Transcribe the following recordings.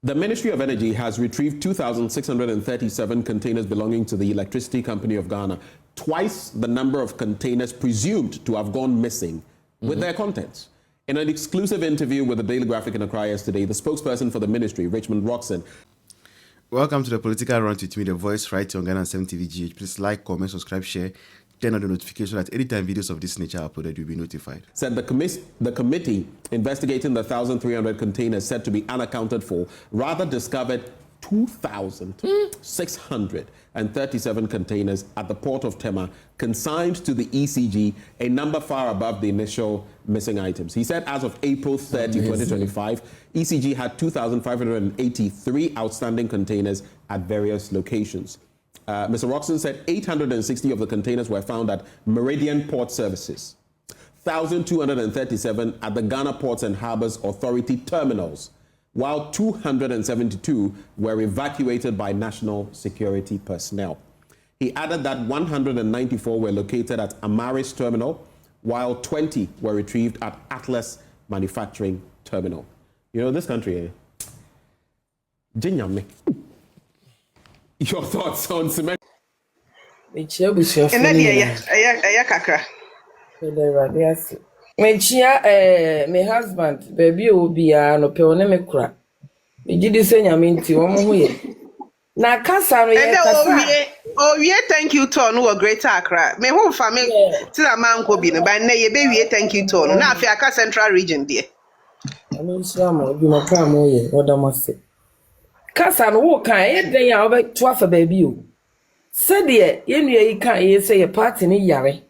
The Ministry of Energy has retrieved 2,637 containers belonging to the Electricity Company of Ghana, twice the number of containers presumed to have gone missing with their contents. In an exclusive interview with the Daily Graphic in Accra yesterday, the spokesperson for the ministry, Richmond Roxon. Welcome to the Political Run with me, the voice right on Ghana 7 TV GH. Please like, comment, subscribe, share, turn on the notification that anytime videos of this nature are uploaded, you'll be notified. Said the committee investigating the 1,300 containers said to be unaccounted for rather discovered 2,637 containers at the port of Tema consigned to the ECG, a number far above the initial missing items. He said as of April 30, 2025, ECG had 2,583 outstanding containers at various locations. Mr. Roxon said 860 of the containers were found at Meridian Port Services, 1,237 at the Ghana Ports and Harbours Authority terminals, while 272 were evacuated by national security personnel. He added that 194 were located at Amaris Terminal, while 20 were retrieved at Atlas Manufacturing Terminal. You know, this country, Jinyame. Your thoughts on cement? Mechia my husband baby obia no pe one me kura me gidi se nyame nti wo mo ye na kasa no ye kasa thank you to no Greater Accra me hu fa me ti na manko bi no ba na ye be wie thank you to no na afi aka Central Region de ame nsia ma obi no ka mo ye odamase kasa no wo kan ye den ya obe to afa baby o se de ye nua yi kan ye se ye party ni yare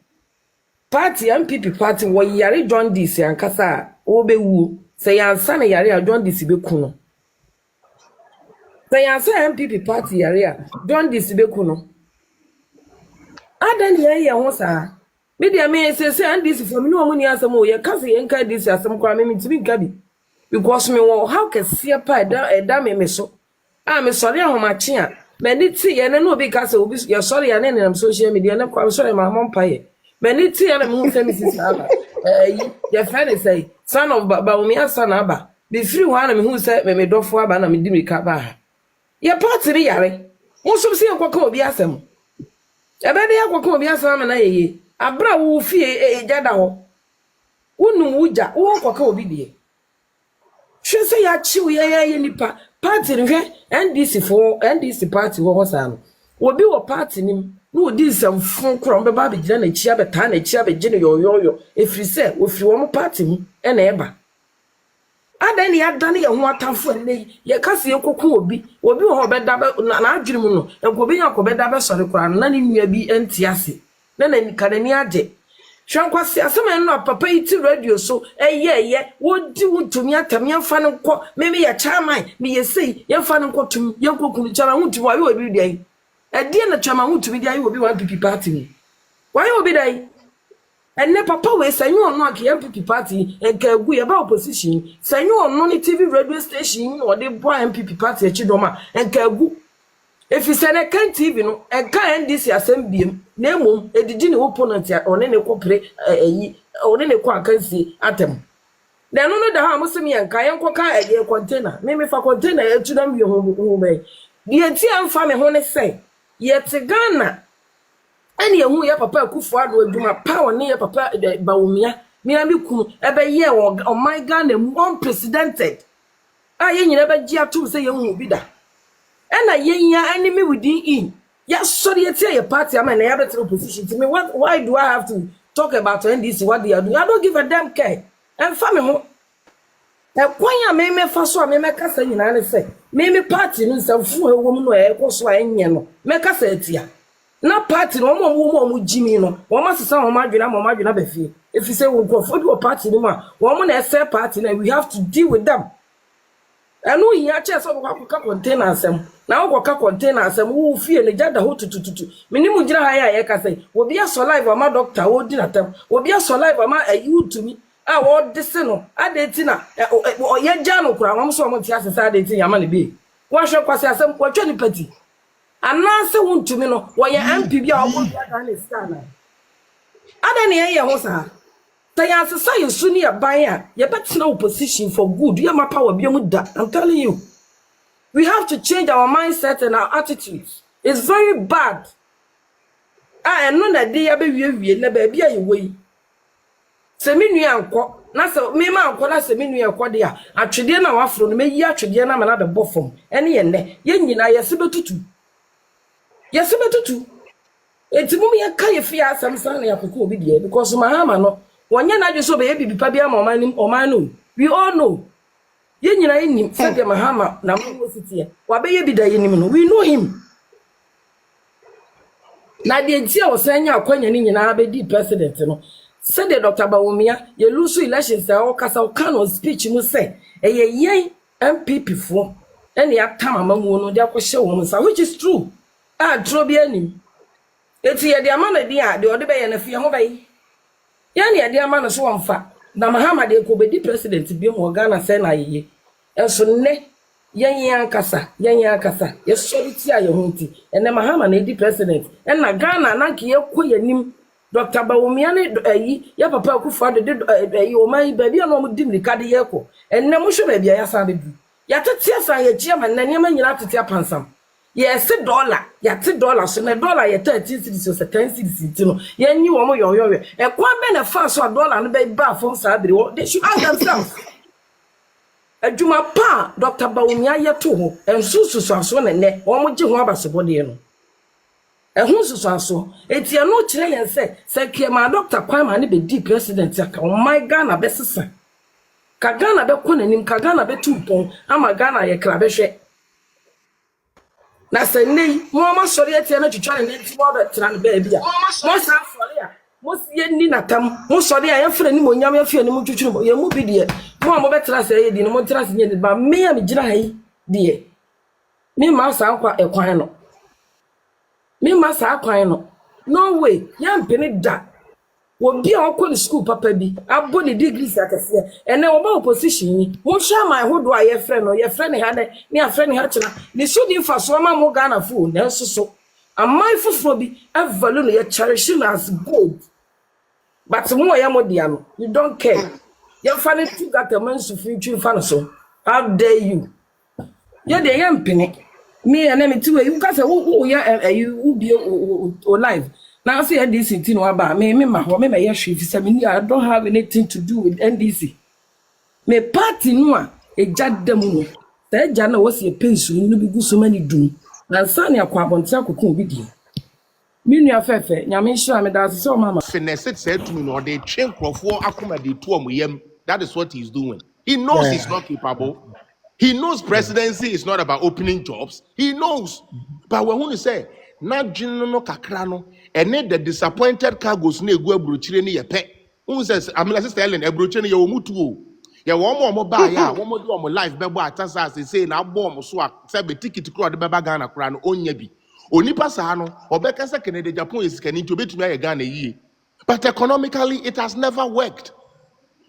party MPP party wo yare John DC ankasa obewu se yansa na yare a John DC be kuno se yansa MPP party yare a John DC be kuno adan ye ho sa media me se NDC for me no mo ni asem o ye kase ye nka DC asem kwa me ntimi nka bi because me wo how can see pa da me so me sorry ahomache a me ni ti ye na no obi kase obi ye sorry ya na social media na kwa sorry ma mo pa ye many tea and moon services aba. Your friend say, son of Baumia son aba. Be free one who said me do for aba na me di kaba. Your party yare. Most of see a quaco be asem. A baby aquaco be asam na ye. Abra wo fie jada ho. Unu wuja wo quaco be. She say ya chiw ye nipa. Party NDC for NDC party wo sam. Wo bi wo party nim. No this some phone krom be ba be gina na chia be ta na chia be gina yo efri se ofri wo mo party mu e na eba adan ni adan ye ho atafo ne ye kase ye kokon obi wo be da na adwiri mu no enko be yakọ be da be sori kra na ne nua bi enti ase na kadani age hwankwase asema no papa iti radio so eye wo di wutumi atam ye fa ne nkọ me ye chairman me ye sei ye fa ne nkọ tum ye kokun chara wutumi ayi obi dai Edi na chama hu tumi dia obi wan PP party. Why obi dai? Enne papa we sanyu ono ake MPP party enka egu ye ba opposition. Sanyu ono ni TV radio station no de boa MPP party echi doma enka egu. Efi se ne kan TV no enka NDC asembiem na emom edigi ne opponent one ne kopre one ne kwa kansi atem. Na no da ha musemi enka yenkoka eye container. Me fa container etu dam ye ho be. Die ti amfa me ho ne sei yet Ghana and ye ya papa Akufo Addo adwuma power ne ye papa Bawumia me abi ku ebe ye on my Ghana unprecedented ye nyina be gia to say ye hu bi da na ye nya enemy within in ya sorry ye tie ye party am na ya better opposition to me why do I have to talk about NDC what they are doing? I don't give a damn care and family ho kwanya me fa so me kasa nyina ne se me party no nsamfu ewo mu no ekoso enye no me kasa atia na party no mo jimi no wo ma sesa wo ma dwena be fie if you say wo go do party no ma wo na ese party na we have to deal with them anu hia che so ko ka container asem na wo ka container asem wo fie ne jada ho tutututu minimu gira ha ya kasa wo bia so live ama doctor wo di na tem wo bia so live ama YouTube wo dese no adeti na ye ja no kura won so mo ti asesa adeti yama ne bi wo hwe kwase asem ko twa ni pati anase wontumi no wo ye MP bia wo bia ka ne star na adani ye ho sa Taya asesa yesu ni aban a ye betina opposition for good. You ma power bi mu da. I'm telling you. We have to change our mindset and our attitudes. It's very bad. And no na dey abewie na ba bia yewe. Se me nua anko na se me ma anko na se me nua anko de a atwede na wafro no meyi atwede na ma na be bofom. Ene ye ne ye nyina yese betutu. Yese betutu. Enti mum ye ka ye fi asam san na yakoko obi de because Mahama no wonye na adwo be ye bibipa bia ma oman no. We all know. Ye nyina ye nim se de Mahama na mo sitie. Wa be ye bi da ye nim no. We know him. Na de ntia wo sanya akwanya ni nyina be di president no. Said the Dr. Bawumia, ye lose elections o kasa o kan on speech mu say eye yen MPP fo ene atam amamu no de akohye wo nsa which is true. True bi anim. Eti ye de amana di a de ode be ye na fie ho bai. Ye ne de amana so wonfa. Na Mahama de ko be di president bi mo Ghana say na ye. Enso ne yen akasa ye soriti a ye ho nti. Ene Mahama na di president. Na Ghana na ke ye ko ye nim Dr. Bawumia ne ya papa Akufo de o mai ba bia no mo dim likade ye ko enne mo hwe ba bia ya san bedu ya tete asan ye chia ma nane ma nyina tete apansam ye $1 ya $10 so na dollar ye 13 cedis so 10 cedis ti no ye nyi wo mo yoyo e kwa be na fa so dollar no be ba fo sa bere they should ask themselves adwuma pa Dr. Bawumia ye to ho ensusu so aso na ne wo mo je ho abasebode no ehun susuaso etia no kire yen se kiema Dr. Kwame ne be di president aka o my Ghana be sesa ka Ghana be konanim ka Ghana be tupon ama Ghana ye kra be hwe na se nei mo ma sori etia na twitwa ne nti mo be tra ne ba bia mo sa sori a mo sie ni natam mo sori a ye fra ni mo nyam ye fie ni mo twitwuru ye mu bi de mo be tra se ye di no mo tra se nye de ba me ya me gira hai de me ma sa akwa ekwan no me masa akwan no way ya mpene da wo bia okọ school papa bi abo ni degrees akase ene wo ba opposition yi wo hwa man hodo a ye frɛ ne ha ne afrɛ ne ha kyena ne so di fa so ma mo Ghana fu na so amai foforo bi avalu no ye cherish as gold but mo ya mo dia no you don't care ye fa ne tu gata man so fi twi fa no so how dare you ye de ye mpene me and me too you cause you be live now see NDC tin wa ba me ma ho me ye hwe fi me I don't have anything to do with NDC me party no a ejadam no ta eja na wo se pension no bi gu so mani dum na sane akwa abonte akoko bi di me nua fefe nyame hira me da se o mama finesse said to me no dey train crofo akoma dey to omyem. That is what he's doing. He knows he's not capable. He knows presidency is not about opening jobs. He knows. But when you say, na no kakrano, and the disappointed cargoes ne go abrochire ni yepe. Who says, I'm like Sister Ellen, abrochire yo mutu. Ya one more buy ya, one more do on life, bebo atasa, they say, na bomb so say be ticket crowd the baba Ghana krano, onyebi. Onipa sano, obeka sa Canada, Japan is can to be to me Ghana ye. But economically, it has never worked.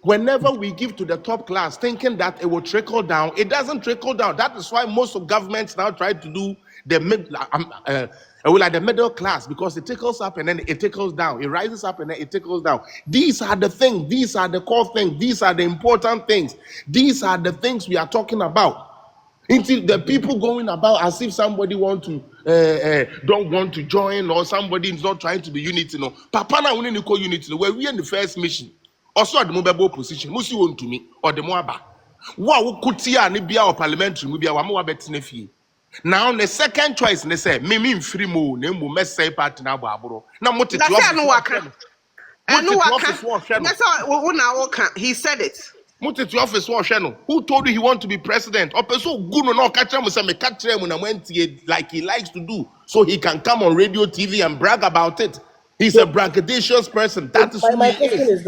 Whenever we give to the top class, thinking that it will trickle down, it doesn't trickle down. That is why most of governments now try to do the the middle class, because it tickles up and then it tickles down. It rises up and then it tickles down. These are the things. These are the core things. These are the important things. These are the things we are talking about. Until the people going about as if somebody don't want to join or somebody is not trying to be unity. No, Papa na we need unity. Where we in the first mission. Also at the mobile position, musi won to me or the moaba. Wa kutia ni bia or parliamentary mu bia wa mo betene fie. Now the second choice they say me free mo na mu messay party na aboro. Na mo tete office. He said it. Mo tete office wo hwe no. Who told you he want to be president? Opeso gu no na catch am say me catch am na wentie like he likes to do so he can come on radio TV and brag about it. He's a braggadocious person. That is who my he question is.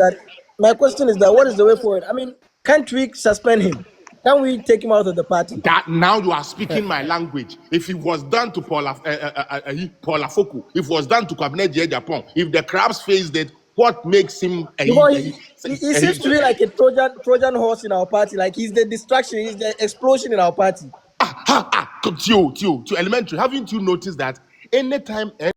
My question is that what is the way forward? I mean, can't we suspend him? Can we take him out of the party? That now you are speaking my language. If it was done to Paul Afoko, if it was done to Cabinet Japan, if the crabs faced it, what makes him he seems to be like a Trojan horse in our party. Like he's the distraction, he's the explosion in our party. Tio, elementary. Haven't you noticed that anytime